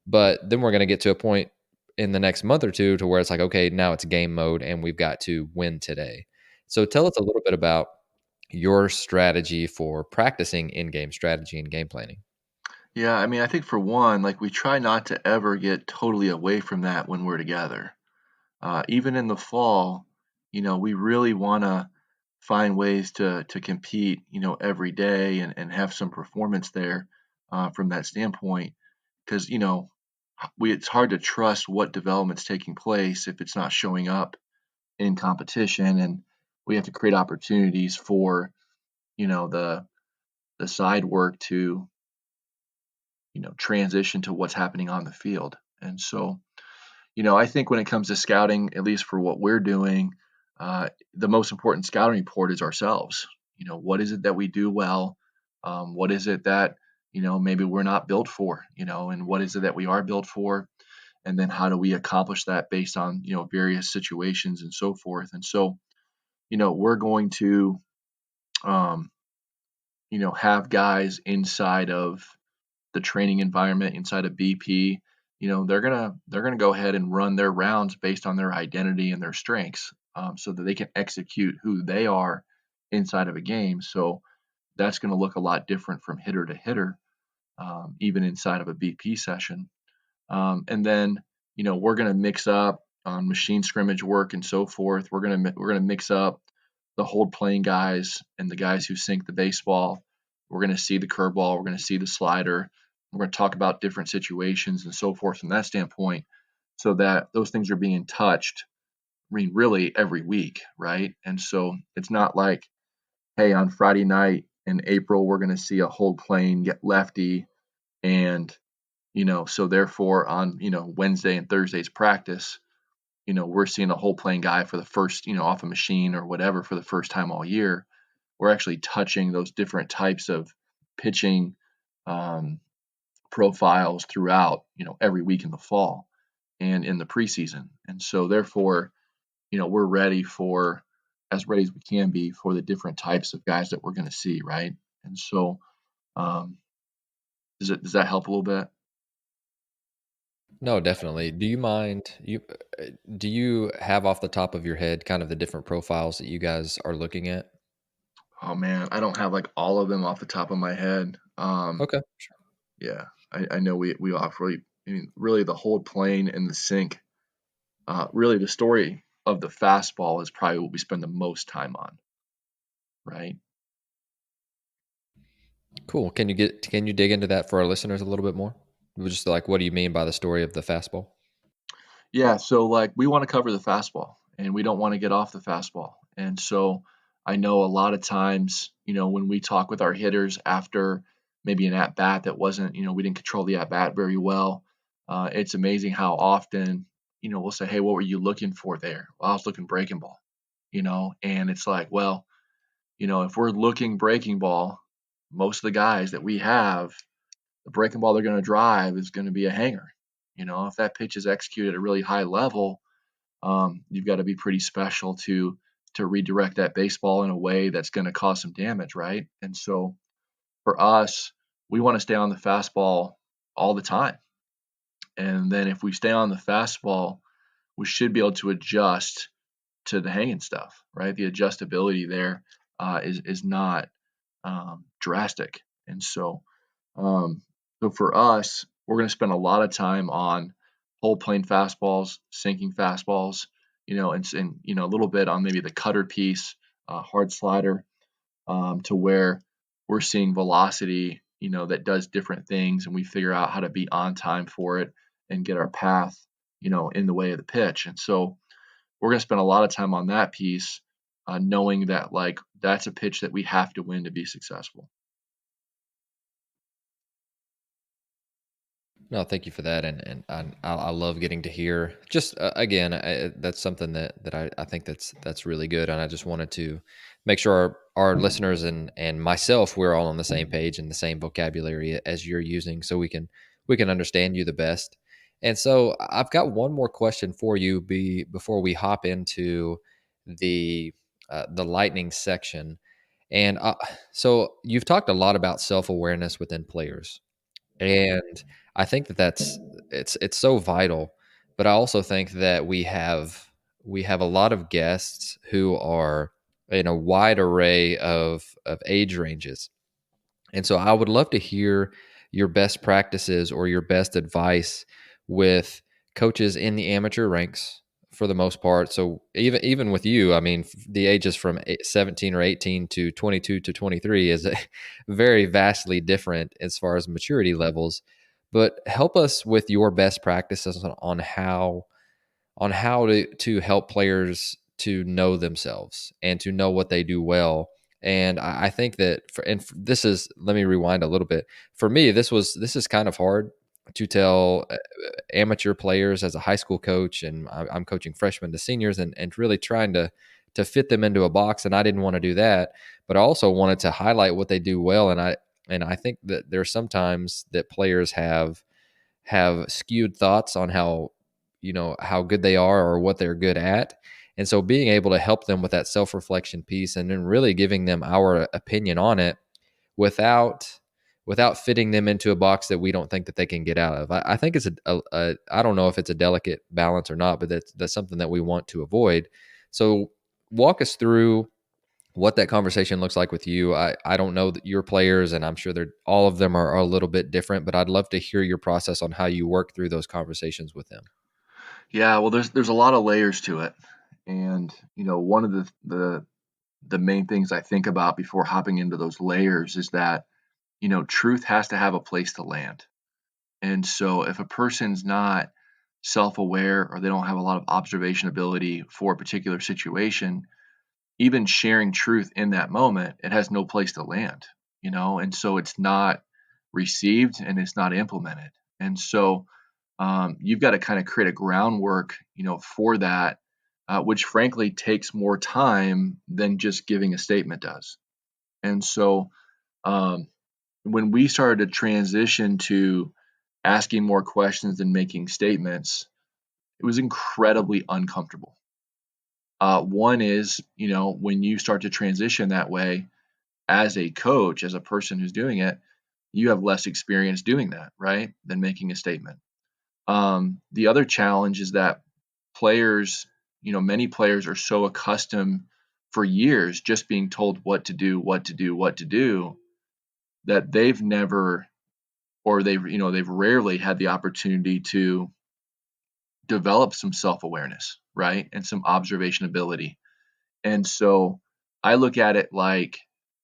Speaker 1: But then we're going to get to a point in the next month or two to where it's like, okay, now it's game mode and we've got to win today. So tell us a little bit about your strategy for practicing in-game strategy and game planning.
Speaker 2: Yeah, I mean, I think for one, like we try not to ever get totally away from that when we're together. Even in the fall, we really want to find ways to compete, every day and have some performance there from that standpoint. Because it's hard to trust what development's taking place if it's not showing up in competition, and we have to create opportunities for the side work to transition to what's happening on the field. And so I think when it comes to scouting, at least for what we're doing, the most important scouting report is ourselves. What is it that we do well? What is it that maybe we're not built for? And what is it that we are built for? And then how do we accomplish that based on various situations and so forth? And so we're going to um, have guys inside of the training environment inside of BP. They're gonna go ahead and run their rounds based on their identity and their strengths, so that they can execute who they are inside of a game. So that's going to look a lot different from hitter to hitter, even inside of a BP session. And then we're going to mix up on machine scrimmage work and so forth. We're gonna mix up the hold playing guys and the guys who sink the baseball. We're going to see the curveball. We're going to see the slider. We're going to talk about different situations and so forth from that standpoint, so that those things are being touched. I mean, really every week, right? And so it's not like, hey, on Friday night in April we're going to see a hold playing get lefty, and so therefore on Wednesday and Thursday's practice, we're seeing a whole playing guy for the first, off a machine or whatever for the first time all year. We're actually touching those different types of pitching um, profiles throughout, every week in the fall and in the preseason. And so therefore, we're as ready as we can be for the different types of guys that we're going to see, right? And so, um, does that help a little bit?
Speaker 1: No, definitely. Do you have off the top of your head kind of the different profiles that you guys are looking at?
Speaker 2: Oh man, I don't have like all of them off the top of my head.
Speaker 1: Okay.
Speaker 2: Yeah, I know we offer really, I mean, really the hold plane and the sink. Really, the story of the fastball is probably what we spend the most time on, right?
Speaker 1: Cool. Can you dig into that for our listeners a little bit more? Just like what do you mean by the story of the fastball?
Speaker 2: Yeah, so like we want to cover the fastball and we don't want to get off the fastball. And so I know a lot of times, when we talk with our hitters after maybe an at bat that wasn't, we didn't control the at bat very well. It's amazing how often, we'll say, hey, what were you looking for there? Well, I was looking breaking ball, and it's like, well, if we're looking breaking ball, most of the guys that we have, the breaking ball they're going to drive is going to be a hanger. If that pitch is executed at a really high level, you've got to be pretty special to redirect that baseball in a way that's going to cause some damage, right? And so for us, we want to stay on the fastball all the time. And then if we stay on the fastball, we should be able to adjust to the hanging stuff, right? The adjustability there is not drastic. And so for us, we're going to spend a lot of time on whole plane fastballs, sinking fastballs, and a little bit on maybe the cutter piece, hard slider, to where we're seeing velocity, that does different things, and we figure out how to be on time for it and get our path, in the way of the pitch. And so we're going to spend a lot of time on that piece, knowing that that's a pitch that we have to win to be successful.
Speaker 1: No, thank you for that, and I love getting to hear. Just again, that's something that I think that's really good, and I just wanted to make sure our listeners and myself, we're all on the same page and the same vocabulary as you're using, so we can understand you the best. And so I've got one more question for you before we hop into the lightning section, and so you've talked a lot about self-awareness within players. And I think that's it's so vital, but I also think that we have a lot of guests who are in a wide array of age ranges. And so I would love to hear your best practices or your best advice with coaches in the amateur ranks for the most part. So even with you, I mean, the ages from 17 or 18 to 22 to 23 is very vastly different as far as maturity levels. But help us with your best practices on how to help players to know themselves and to know what they do well. And I think that this is, let me rewind a little bit. For me, this is kind of hard to tell amateur players as a high school coach, and I'm coaching freshmen to seniors, and really trying to fit them into a box. And I didn't want to do that, but I also wanted to highlight what they do well. And I think that there's sometimes that players have skewed thoughts on how good they are or what they're good at. And so being able to help them with that self-reflection piece and then really giving them our opinion on it without fitting them into a box that we don't think that they can get out of. I think it's I don't know if it's a delicate balance or not, but that's something that we want to avoid. So walk us through what that conversation looks like with you. I don't know that your players, and I'm sure all of them are a little bit different, but I'd love to hear your process on how you work through those conversations with them.
Speaker 2: Yeah, well, there's a lot of layers to it, and one of the main things I think about before hopping into those layers is that truth has to have a place to land. And so if a person's not self-aware or they don't have a lot of observation ability for a particular situation, even sharing truth in that moment, it has no place to land, and so it's not received and it's not implemented. And so you've got to kind of create a groundwork, for that, which frankly takes more time than just giving a statement does. And so um, when we started to transition to asking more questions and making statements, it was incredibly uncomfortable. One is, when you start to transition that way as a coach, as a person who's doing it, you have less experience doing that, right, than making a statement. The other challenge is that players, many players are so accustomed for years just being told what to do, what to do, what to do, that they've never, or they've rarely had the opportunity to develop some self-awareness, right, and some observation ability. And so I look at it like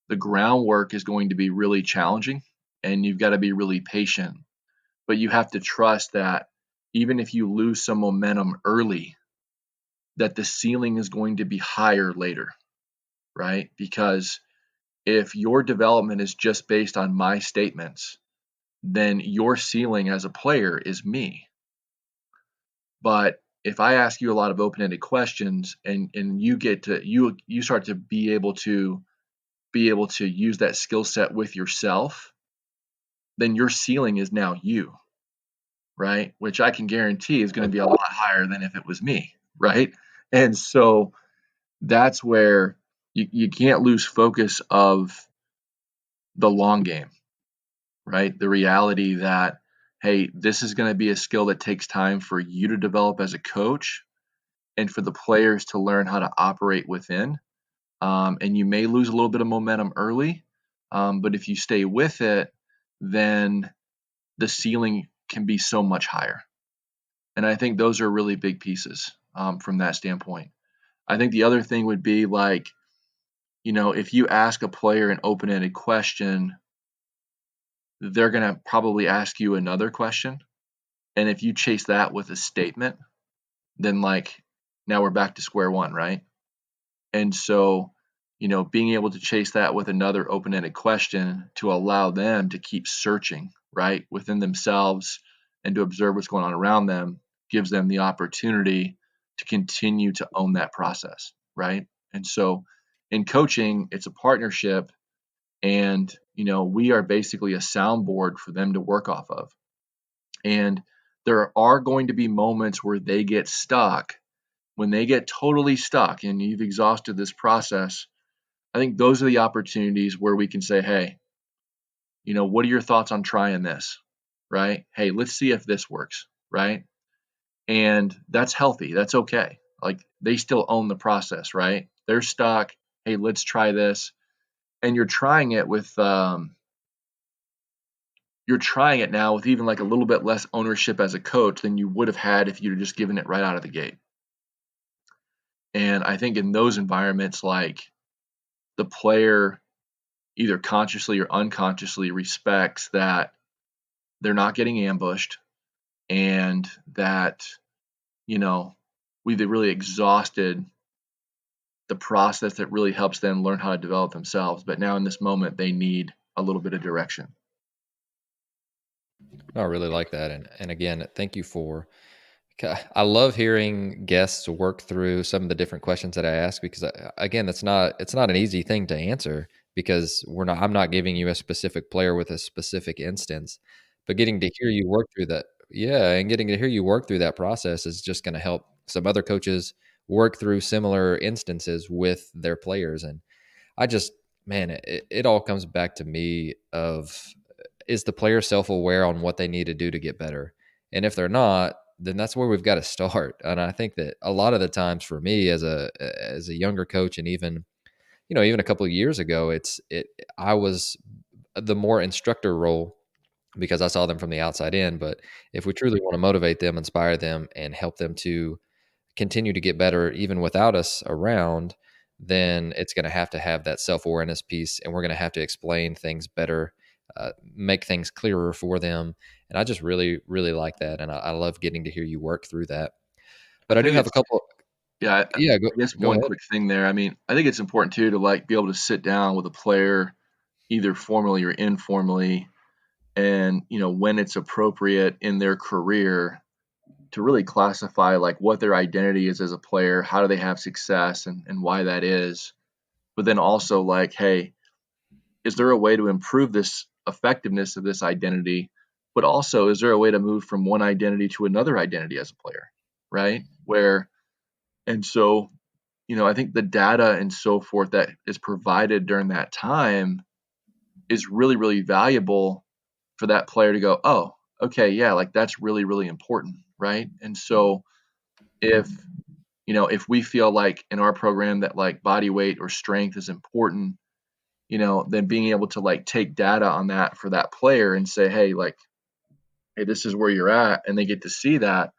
Speaker 2: the groundwork is going to be really challenging, and you've got to be really patient, but you have to trust that even if you lose some momentum early, that the ceiling is going to be higher later, right? Because if your development is just based on my statements, then your ceiling as a player is me. But if I ask you a lot of open-ended questions and you start to be able to be able to use that skill set with yourself, then your ceiling is now you, right? Which I can guarantee is going to be a lot higher than if it was me, right? And so that's where you can't lose focus of the long game, right? The reality that, hey, this is going to be a skill that takes time for you to develop as a coach and for the players to learn how to operate within. And you may lose a little bit of momentum early, but if you stay with it, then the ceiling can be so much higher. And I think those are really big pieces from that standpoint. I think the other thing would be like, if you ask a player an open-ended question, they're going to probably ask you another question. And if you chase that with a statement, then like now we're back to square one, right? And so, being able to chase that with another open-ended question to allow them to keep searching, right, within themselves and to observe what's going on around them gives them the opportunity to continue to own that process, right? And so in coaching, it's a partnership and, we are basically a soundboard for them to work off of. And there are going to be moments where they get stuck. When they get totally stuck and you've exhausted this process, I think those are the opportunities where we can say, hey, what are your thoughts on trying this? Right? Hey, let's see if this works. Right? And that's healthy. That's okay. Like they still own the process, right? They're stuck. Hey, let's try this. And you're trying it now with even like a little bit less ownership as a coach than you would have had if you'd have just given it right out of the gate. And I think in those environments, like the player either consciously or unconsciously respects that they're not getting ambushed and that, we've really exhausted the process that really helps them learn how to develop themselves. But now in this moment, they need a little bit of direction.
Speaker 1: I really like that. And again, thank you for, I love hearing guests work through some of the different questions that I ask because again, it's not an easy thing to answer because I'm not giving you a specific player with a specific instance, but getting to hear you work through that. Yeah. And getting to hear you work through that process is just going to help some other coaches work through similar instances with their players. And I just, man, it all comes back to me of, is the player self-aware on what they need to do to get better? And if they're not, then that's where we've got to start. And I think that a lot of the times for me as a younger coach, and even even a couple of years ago, I was the more instructor role because I saw them from the outside in. But if we truly want to motivate them, inspire them, and help them to continue to get better even without us around, then it's going to have that self-awareness piece, and we're going to have to explain things better, make things clearer for them. And I just really, really like that. And I love getting to hear you work through that. But
Speaker 2: I
Speaker 1: I do
Speaker 2: think
Speaker 1: have a
Speaker 2: it's,
Speaker 1: couple.
Speaker 2: yeah,
Speaker 1: Yeah,
Speaker 2: I guess
Speaker 1: go
Speaker 2: one
Speaker 1: ahead.
Speaker 2: quick thing there. I mean, I think it's important too to like be able to sit down with a player either formally or informally and, when it's appropriate in their career to really classify like what their identity is as a player, how do they have success and why that is. But then also like, hey, is there a way to improve this effectiveness of this identity? But also, is there a way to move from one identity to another identity as a player, right? And so, I think the data and so forth that is provided during that time is really, really valuable for that player to go, oh, okay, yeah, like that's really, really important, right? And so if if we feel like in our program that like body weight or strength is important, then being able to like take data on that for that player and say, hey, like, hey, this is where you're at, and they get to see that,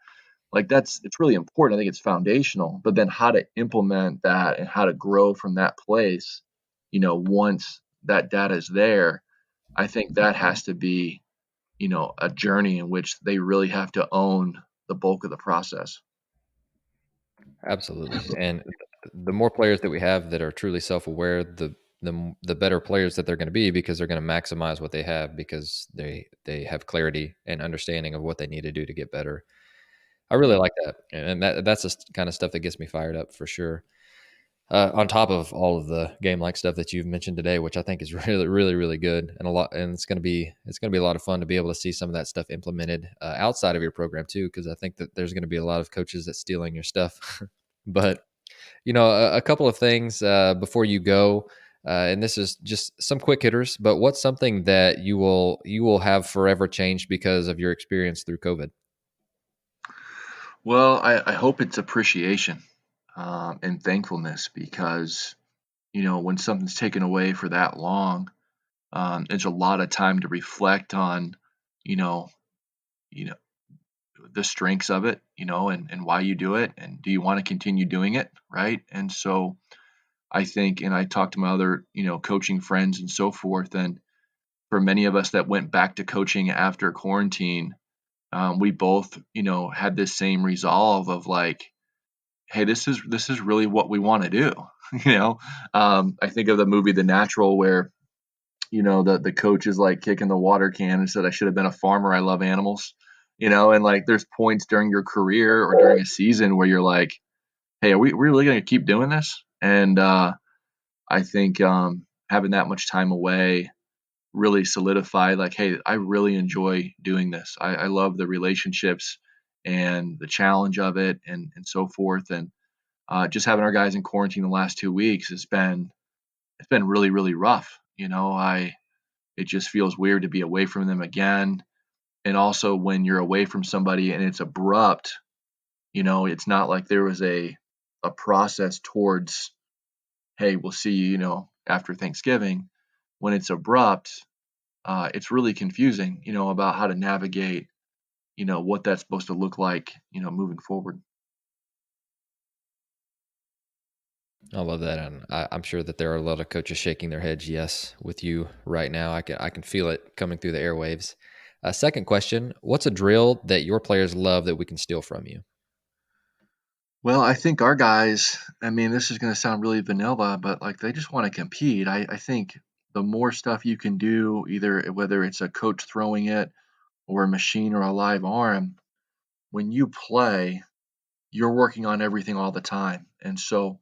Speaker 2: like it's really important. I think it's foundational. But then how to implement that and how to grow from that place, once that data is there, I think that has to be, a journey in which they really have to own the bulk of the process.
Speaker 1: Absolutely. And the more players that we have that are truly self-aware, the better players that they're going to be because they're going to maximize what they have because they have clarity and understanding of what they need to do to get better. I really like that, and that's the kind of stuff that gets me fired up for sure. on top of all of the game-like stuff that you've mentioned today, which I think is really, really, really good, and it's going to be a lot of fun to be able to see some of that stuff implemented outside of your program too, because I think that there's going to be a lot of coaches that's stealing your stuff. But a couple of things before you go, and this is just some quick hitters. But what's something that you will have forever changed because of your experience through COVID?
Speaker 2: Well, I hope it's appreciation and thankfulness because, when something's taken away for that long, it's a lot of time to reflect on, you know, you know, the strengths of it, and why you do it, and do you want to continue doing it, right? And so I think, and I talked to my other, coaching friends and so forth, and for many of us that went back to coaching after quarantine, we both, had this same resolve of like, hey, this is really what we want to do. I think of the movie The Natural where the coach is like kicking the water can and said, I should have been a farmer. I love animals, and like there's points during your career or during a season where you're like, hey, are we really going to keep doing this? And I think having that much time away really solidified like, hey, I really enjoy doing this. I love the relationships and the challenge of it and so forth. And just having our guys in quarantine the last 2 weeks it's been really, really rough. It just feels weird to be away from them again. And also when you're away from somebody and it's abrupt, it's not like there was a process towards, hey, we'll see you, after Thanksgiving. When it's abrupt, it's really confusing, about how to navigate, what that's supposed to look like, moving forward.
Speaker 1: I love that, and I'm sure that there are a lot of coaches shaking their heads yes with you right now. I can feel it coming through the airwaves. Second question: what's a drill that your players love that we can steal from you?
Speaker 2: Well, I think our guys, I mean, this is going to sound really vanilla, but like they just want to compete. I think the more stuff you can do, either whether it's a coach throwing it or a machine or a live arm, when you play, you're working on everything all the time. And so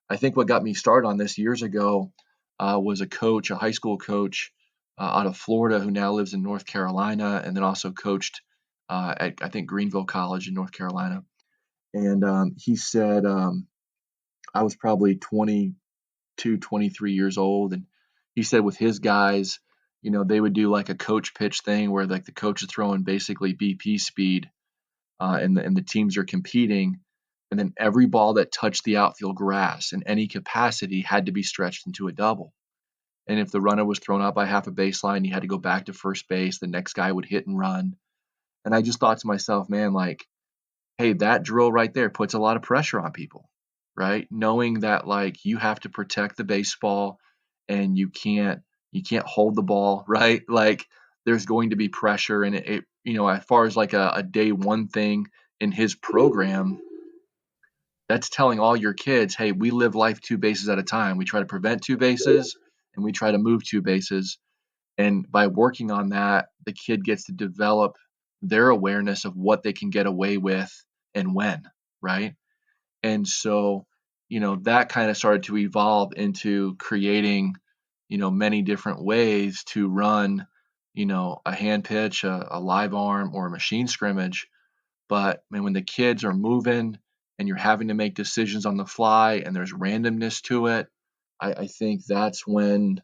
Speaker 2: I think what got me started on this years ago was a coach, a high school coach out of Florida who now lives in North Carolina and then also coached at, I think, Greenville College in North Carolina. And he said, I was probably 22, 23 years old. And he said with his guys, they would do like a coach pitch thing where like the coach is throwing basically BP speed and the teams are competing. And then every ball that touched the outfield grass in any capacity had to be stretched into a double. And if the runner was thrown out by half a baseline, you had to go back to first base. The next guy would hit and run. And I just thought to myself, man, like, hey, that drill right there puts a lot of pressure on people, right? Knowing that like you have to protect the baseball and you can't hold the ball, right? Like there's going to be pressure and as far as like a day one thing in his program, that's telling all your kids, hey, we live life two bases at a time. We try to prevent two bases and we try to move two bases. And by working on that, the kid gets to develop their awareness of what they can get away with and when, right? And so, that kind of started to evolve into creating, many different ways to run, a hand pitch, a live arm, or a machine scrimmage. But man, when the kids are moving and you're having to make decisions on the fly and there's randomness to it, I think that's when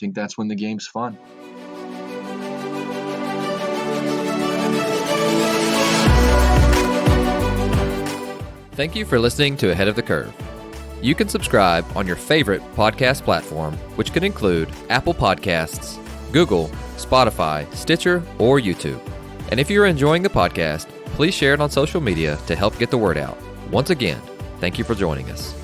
Speaker 2: the game's fun.
Speaker 1: Thank you for listening to Ahead of the Curve. You can subscribe on your favorite podcast platform, which could include Apple Podcasts, Google, Spotify, Stitcher, or YouTube. And if you're enjoying the podcast, please share it on social media to help get the word out. Once again, thank you for joining us.